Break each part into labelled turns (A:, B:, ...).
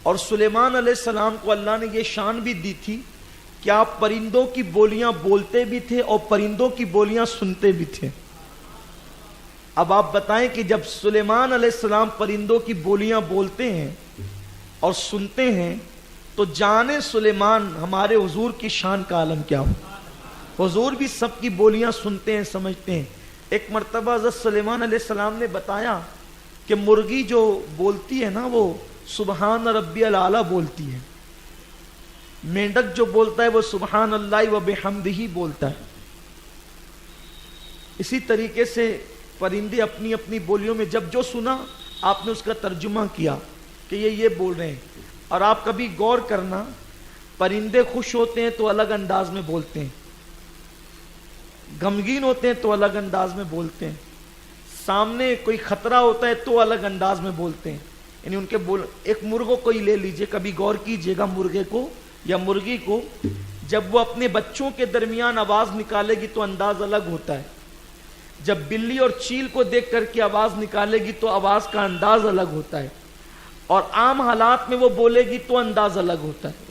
A: اور سلیمان علیہ السلام کو اللہ نے یہ شان بھی دی تھی کہ آپ پرندوں کی بولیاں بولتے بھی تھے اور پرندوں کی بولیاں سنتے بھی تھے. اب آپ بتائیں کہ جب سلیمان علیہ السلام پرندوں کی بولیاں بولتے ہیں اور سنتے ہیں تو جانے سلیمان ہمارے حضور کی شان کا عالم کیا ہو. حضور بھی سب کی بولیاں سنتے ہیں، سمجھتے ہیں. ایک مرتبہ حضرت سلیمان علیہ السلام نے بتایا کہ مرغی جو بولتی ہے نا وہ سبحان ربی الاعلیٰ بولتی ہے، مینڈک جو بولتا ہے وہ سبحان اللہ و بحمدہ بولتا ہے. اسی طریقے سے پرندے اپنی اپنی بولیوں میں جب جو سنا آپ نے اس کا ترجمہ کیا کہ یہ بول رہے ہیں. اور آپ کبھی غور کرنا، پرندے خوش ہوتے ہیں تو الگ انداز میں بولتے ہیں، غمگین ہوتے ہیں تو الگ انداز میں بولتے ہیں، سامنے کوئی خطرہ ہوتا ہے تو الگ انداز میں بولتے ہیں. یعنی ان کے ایک مرغوں کو ہی لے لیجئے، کبھی غور کیجئے گا مرغے کو یا مرغی کو، جب وہ اپنے بچوں کے درمیان آواز نکالے گی تو انداز الگ ہوتا ہے، جب بلی اور چیل کو دیکھ کر کے آواز نکالے گی تو آواز کا انداز الگ ہوتا ہے، اور عام حالات میں وہ بولے گی تو انداز الگ ہوتا ہے.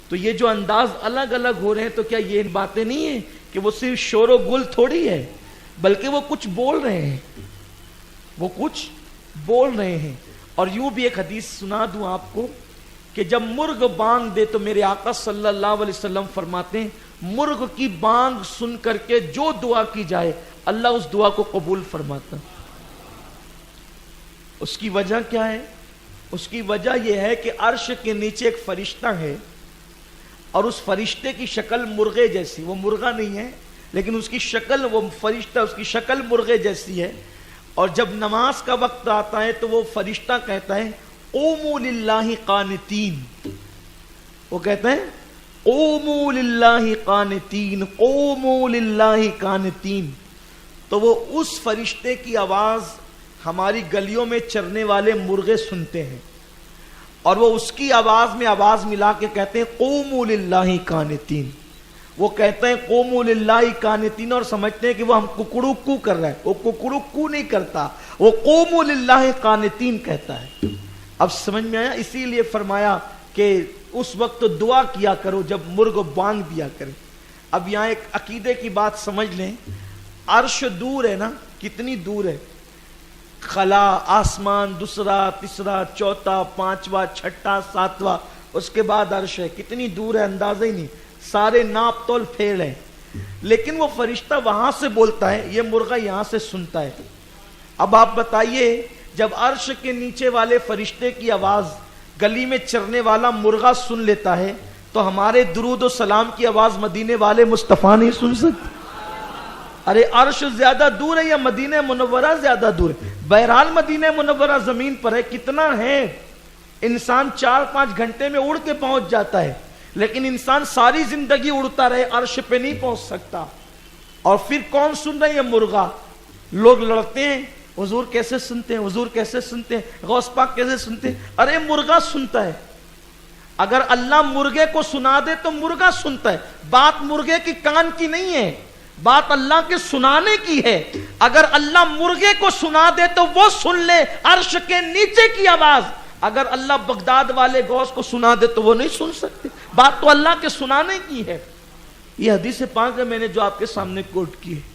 A: تو یہ جو انداز الگ الگ ہو رہے ہیں تو کیا یہ باتیں نہیں ہیں کہ وہ صرف شور و گل تھوڑی ہے، بلکہ وہ کچھ بول رہے ہیں، وہ کچھ بول رہے ہیں. اور یوں بھی ایک حدیث سنا دوں آپ کو کہ جب مرغ بانگ دے تو میرے آقا صلی اللہ علیہ وسلم فرماتے ہیں مرغ کی بانگ سن کر کے جو دعا کی جائے اللہ اس دعا کو قبول فرماتا. اس کی وجہ کیا ہے؟ اس کی وجہ یہ ہے کہ عرش کے نیچے ایک فرشتہ ہے اور اس فرشتے کی شکل مرغے جیسی، وہ مرغا نہیں ہے لیکن اس کی شکل، وہ فرشتہ اس کی شکل مرغے جیسی ہے. اور جب نماز کا وقت آتا ہے تو وہ فرشتہ کہتا ہے قوموا للہ قانتین، وہ کہتا ہے قوموا للہ قانتین، قوموا للہ قانتین. تو وہ اس فرشتے کی آواز ہماری گلیوں میں چرنے والے مرغے سنتے ہیں اور وہ اس کی آواز میں آواز ملا کے کہتے ہیں قوموا للہ قانتین. وہ کہتے ہیں قوموا للہ قانتین اور سمجھتے ہیں کہ وہ ہم ککڑو کر رہا ہے، وہ ککڑو نہیں کرتا، وہ قوموا للہ قانتین کہتا ہے. اب سمجھ میں آیا؟ اسی لیے فرمایا کہ اس وقت دعا کیا کرو جب مرغ بانگ دیا کرے. اب یہاں ایک عقیدے کی بات سمجھ لیں، عرش دور ہے نا، کتنی دور ہے؟ خلا، آسمان، دوسرا، تیسرا، چوتھا، پانچواں، چھٹا، ساتواں، اس کے بعد عرش ہے. کتنی دور ہے اندازہ ہی نہیں، سارے ناپ تول پھیل ہیں. لیکن وہ فرشتہ وہاں سے بولتا ہے، یہ مرغا یہاں سے سنتا ہے. اب آپ بتائیے جب عرش کے نیچے والے فرشتے کی آواز گلی میں چرنے والا مرغا سن لیتا ہے تو ہمارے درود و سلام کی آواز مدینے والے مصطفیٰ نہیں سن سکتے؟ ارے عرش زیادہ دور ہے یا مدینہ منورہ زیادہ دور ہے؟ بہرحال مدینہ منورہ زمین پر ہے، کتنا ہے، انسان 4-5 گھنٹے میں اڑ کے پہنچ جاتا ہے، لیکن انسان ساری زندگی اڑتا رہے عرش پہ نہیں پہنچ سکتا. اور پھر کون سن رہے ہیں؟ مرغا. لوگ لڑتے ہیں حضور کیسے سنتے ہیں، حضور کیسے سنتے ہیں، غوث پاک کیسے سنتے ہیں. ارے مرغا سنتا ہے. اگر اللہ مرغے کو سنا دے تو مرغا سنتا ہے. بات مرغے کی کان کی نہیں ہے، بات اللہ کے سنانے کی ہے. اگر اللہ مرغے کو سنا دے تو وہ سن لے عرش کے نیچے کی آواز. اگر اللہ بغداد والے غوث کو سنا دے تو وہ نہیں سن سکتے. بات تو اللہ کے سنانے کی ہے. یہ حدیث پاک ہے میں نے جو آپ کے سامنے کوٹ کی ہے.